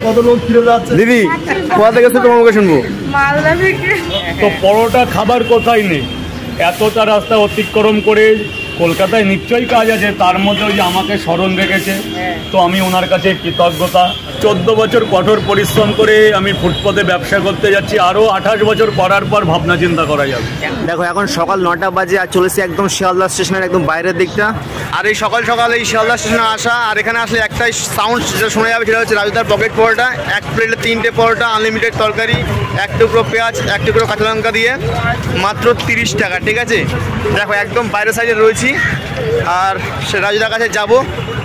কত লোক ফিরে যাচ্ছে। দিদি কোথা থেকে তোমার মুখে শুনবো? মালদা থেকে। তো পরোটা খাবার কোথায় নেই, এতটা রাস্তা অতিক্রম করে কলকাতায় নিশ্চয়ই কাজ আছে, তার মধ্যেও যে আমাকে স্মরণ রেখেছে, তো আমি ওনার কাছে কৃতজ্ঞতা। 14 বছর কঠোর পরিশ্রম করে আমি ফুটপাতে ব্যবসা করতে যাচ্ছি, আরও 28 বছর করার পর ভাবনা চিন্তা করা যাবে। দেখো এখন সকাল 9টা বাজে আর চলেছি একদম শিয়ালদা স্টেশনের একদম বাইরের দিকটা। আর এই সকাল সকাল এই শিয়ালদা স্টেশনে আসা, আর এখানে আসলে একটাই সাউন্ড যেটা শোনা যাবে সেটা হচ্ছে রাজুদার পকেট পরোটা। এক প্লেটে 3টে পরোটা, আনলিমিটেড তরকারি, 1 টুকরো পেঁয়াজ, 1 টুকরো কাঁচা লঙ্কা দিয়ে মাত্র 30 টাকা। ঠিক আছে, দেখো একদম বাইরের সাইডে রয়েছি আর সে রাজুদার কাছে যাবো।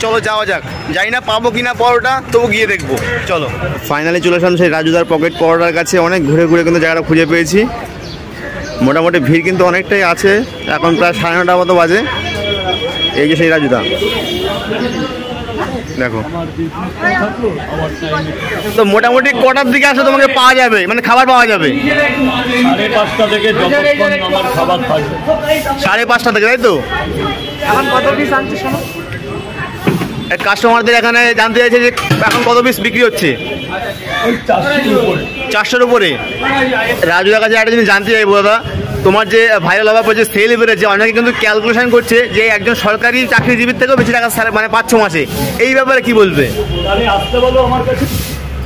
চলো যাওয়া যাক, যাই না পাবো কিনা পরোটা, তবু গিয়ে দেখবো। চলো ফাইনালি চলে আসলাম সেই রাজুদার পকেট পরোটার কাছে। অনেক ঘুরে ঘুরে কিন্তু জায়গাটা খুঁজে পেয়েছি। মোটামুটি ভিড় কিন্তু অনেকটাই আছে, এখন প্রায় 9:30 মতো বাজে। এই যে সেই রাজুদা, দেখো তো মোটামুটি কটার দিকে আসলে তোমাকে পাওয়া যাবে, মানে খাবার পাওয়া যাবে? 5:30 থেকে যতক্ষণ আমার খাবার থাকবে। 5:30 থেকে, তাই তো? এখন কত পিস আনছে শোনো? কাস্টমারদের এখানে জানতে চাইছে যে এখন কত পিস বিক্রি হচ্ছে? 400-র উপরে। রাজুদার কাছে একটা জিনিস জানতে চাইবো দাদা, তোমার যে ভাইরাল হওয়ার পর যে সেল বেড়েছে, অনেকে কিন্তু ক্যালকুলেশন করছে যে একজন সরকারি চাকরিজীবীর থেকেও বেশি টাকা মানে 5-6 মাসে। এই ব্যাপারে কি বলবে?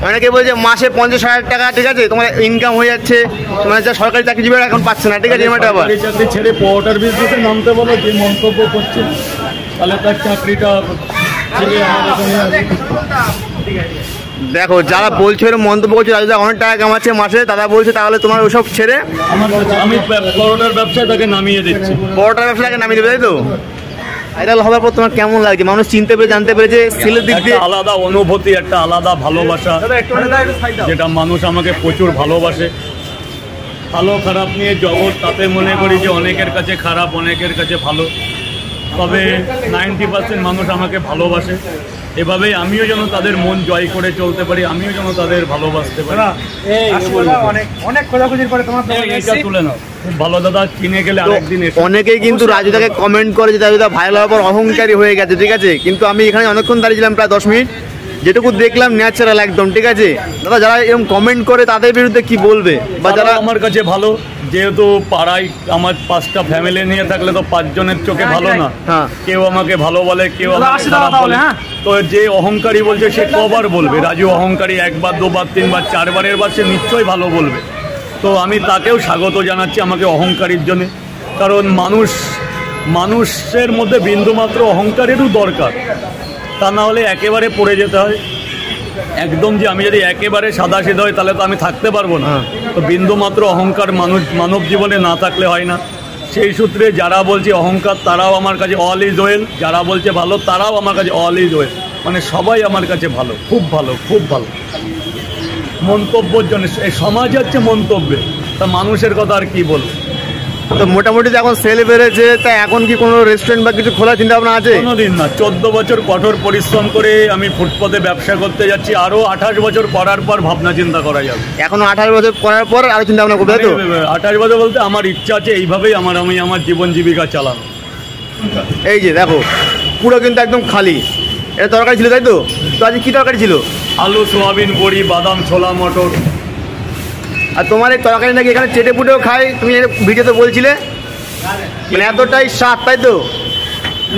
অনেকে বলছে মাসে 50,000 টাকা, ঠিক আছে, তোমার ইনকাম হয়ে যাচ্ছে, তোমার যা সরকারি চাকরিজীবীরা এখন পাচ্ছে না। ঠিক আছে, আবার চাকরি ছেড়ে পরোটার বিজনেসে নামতে বলো, যে মন্তব্য করছে তাহলে তার চাকরিটা ছেড়ে দেখো যারা বলছে মন্তব্য করছে রাজুদা অনেক টাকা কামাচ্ছে মাসে, তারা বলছে তাহলে তোমার ওসব ছেড়ে আমি পরোটার ব্যবসায় তাকে নামিয়ে দিচ্ছি। পরোটার ব্যবসাটাকে নামিয়ে দেবে, তাই তো? ভাইরাল হওয়ার পর তোমার কেমন লাগছে? মানুষ চিনতে পেরে জানতে পেরেছে সেলের দিক দিয়ে আলাদা অনুভূতি, একটা আলাদা ভালোবাসা, যেটা মানুষ আমাকে প্রচুর ভালোবাসে। ভালো খারাপ নিয়ে জগৎ, তাতে মনে করি যে অনেকের কাছে খারাপ, অনেকের কাছে ভালো, তবে 90% মানুষ আমাকে ভালোবাসে। এভাবেই আমিও যেন তাদের মন জয় করে চলতে পারি, আমিও যেন তাদের ভালোবাসতে পারি। অনেক খোঁজাখুঁজির পরে তোমার তুলে নাও, ভালো দাদা, কিনে গেলে আরেকদিন। অনেকেই কিন্তু রাজুদাকে কমেন্ট করে যে রাজুদা ভাইরাল হওয়ার পর অহংকারী হয়ে গেছে, ঠিক আছে, কিন্তু আমি এখানে অনেকক্ষণ দাঁড়িয়েছিলাম, প্রায় 10 মিনিট, যেটুকু দেখলাম ন্যাচারাল একদম। ঠিক আছে দাদা, যারা এরকম কমেন্ট করে তাদের বিরুদ্ধে কি বলবে? বা যারা আমার কাছে ভালো, যেহেতু পাড়ায় আমার 5টা ফ্যামিলি নিয়ে থাকলে তো 5 জনের চোখে ভালো না। কেউ আমাকে ভালো বলে, কেউ আমাকে খারাপ বলে। তো যে অহংকারী বলছে সে কবার বলবে? রাজু অহংকারী 1 বার 2 বার 3 বার 4 বারের বার সে নিশ্চয়ই ভালো বলবে। তো আমি তাকেও স্বাগত জানাচ্ছি আমাকে অহংকারীর জন্যে, কারণ মানুষের মধ্যে বিন্দুমাত্র অহংকারেরও দরকার, তা না হলে একেবারে পড়ে যেতে হয়। একদম যে আমি যদি একেবারে সাদা সিধা হই তাহলে তো আমি থাকতে পারবো না। তো বিন্দুমাত্র অহংকার মানব জীবনে না থাকলে হয় না। সেই সূত্রে যারা বলছে অহংকার, তারাও আমার কাছে অল ইজ ওয়েল, যারা বলছে ভালো তারাও আমার কাছে অল ইজ ওয়েল, মানে সবাই আমার কাছে ভালো, খুব ভালো, খুব ভালো। মন্তব্যের জন্য এই সমাজ হচ্ছে মন্তব্যে, তা মানুষের কথা আর কি বলবো। তো মোটামুটি এখন সেল বেড়েছে, তা এখন কি কোনো রেস্টুরেন্ট বা কিছু খোলার চিন্তা ভাবনা আছে? কোনোদিন না। 14 বছর কঠোর পরিশ্রম করে আমি ফুটপাতে ব্যবসা করতে যাচ্ছি, আরও 28 বছর করার পর ভাবনা চিন্তা করা যাবে। এখনো 28 বছর করার পর আরো চিন্তা ভাবনা করবে, তো? 28 বছর বলতে আমার ইচ্ছা আছে এইভাবেই আমি আমার জীবন জীবিকা চালানো। এই যে দেখো পুরো কিন্তু একদম খালি। এটা তরকারি ছিল, তাই তো? তো আজকে কি তরকারি ছিল? আলু, সোয়াবিন, বড়ি, বাদাম, ছোলা, মটর। আর তোমার এই তরকারি নাকি এখানে চেটে পুটেও খায়, তুমি ভিডিওতে বলছিলে, মানে এতটাই স্বাদ, তাই তো?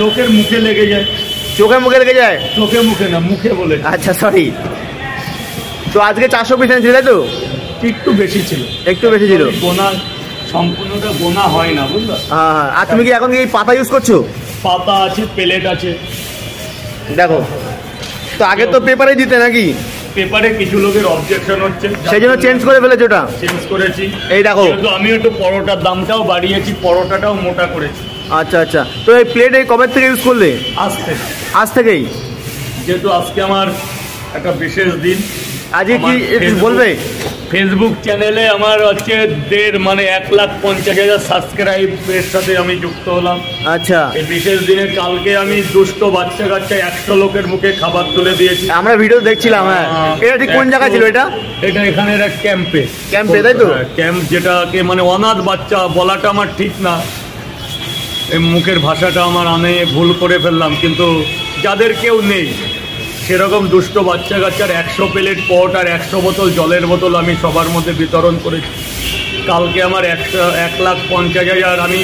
লোকের মুখে লেগে যায়, চোখে মুখে লেগে যায়। চোখে মুখে না, মুখে বলে। আচ্ছা সরি। তো আজকে 400 পিস এনেছিল, তাই তো? একটু বেশি ছিল, একটু বেশি ছিল। গোনা সম্পূর্ণটা গোনা হয় না, বুঝলো? হ্যাঁ। আর তুমি কি এখন এই পাতা ইউজ করছো? পাতা আছে, প্লেট আছে। দেখো তো আগে তো পেপারে দিতে নাকি? পেপারে কিছু লোকের অবজেকশন হচ্ছে, সেই জন্য চেঞ্জ করে ফেলেছে। ওটা চেঞ্জ করেছি। এই দেখো আমি একটু পরোটার দামটাও বাড়িয়েছি, পরোটাটাও মোটা করেছি। আচ্ছা। তো এই প্লেট এই কবে থেকে ইউজ করলে? আজ থেকেই। যেহেতু আজকে আমার একটা বিশেষ দিন। আজকে কি বলবে? ফেসবুক চ্যানেলে আমার হচ্ছে 1,50,000 সাবস্ক্রাইবের সাথে আমি যুক্ত হলাম। আচ্ছা। এই বিশেষ দিনে কালকে আমি দুষ্ট বাচ্চা 100 লোকের মুখে খাবার তুলে দিয়েছি। আমরা ভিডিও দেখছিলাম। হ্যাঁ, এটা ঠিক কোন জায়গায় ছিল? এটা এখানের এক ক্যাম্পে, তাই তো? ক্যাম্প, যেটাকে মানে অনাথ বাচ্চা বলাটা আমার ঠিক না, এই মুখের ভাষাটা আমার ভুল করে ফেললাম, কিন্তু যাদের কেউ নেই সেরকম দুষ্ট বাচ্চা কাচ্চার 100 প্লেট পট আর 100 বোতল জলের বোতল আমি সবার মধ্যে বিতরণ করেছি। কালকে আমার 1,50,000 আমি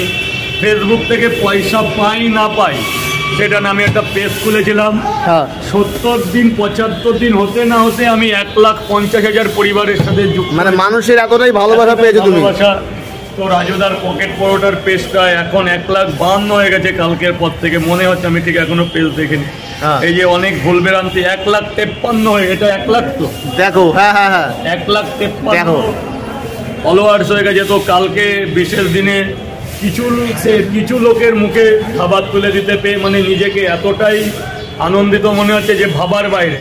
ফেসবুক থেকে পয়সা পাই না পাই সেটা না আমি একটা পেজ খুলেছিলাম। 70 দিন 75 দিন হতে না হতে আমি 1,50,000 পরিবারের সাথে যুক্ত। মানে মানুষের এতটাই ভালোবাসা পেয়েছো তুমি। তো রাজুদার পকেট পরোটার পেজটা এখন 1,52,000 হয়ে গেছে কালকের পর থেকে, মনে হচ্ছে আমি ঠিক এখনো পেজ দেখিনি। এই যে অনেক ভুলভ্রান্তি, 1,53,000 হয়ে, এটা 1 লাখ তো দেখো, হ্যাঁ হ্যাঁ হ্যাঁ 1,53,000 ফলোয়ার্স হয়ে গেছে। তো কালকে বিশেষ দিনে কিছু লোকের মুখে খাবার তুলে দিতে পেয়ে মানে নিজেকে এতটাই আনন্দিত মনে হচ্ছে যে ভাবার বাইরে।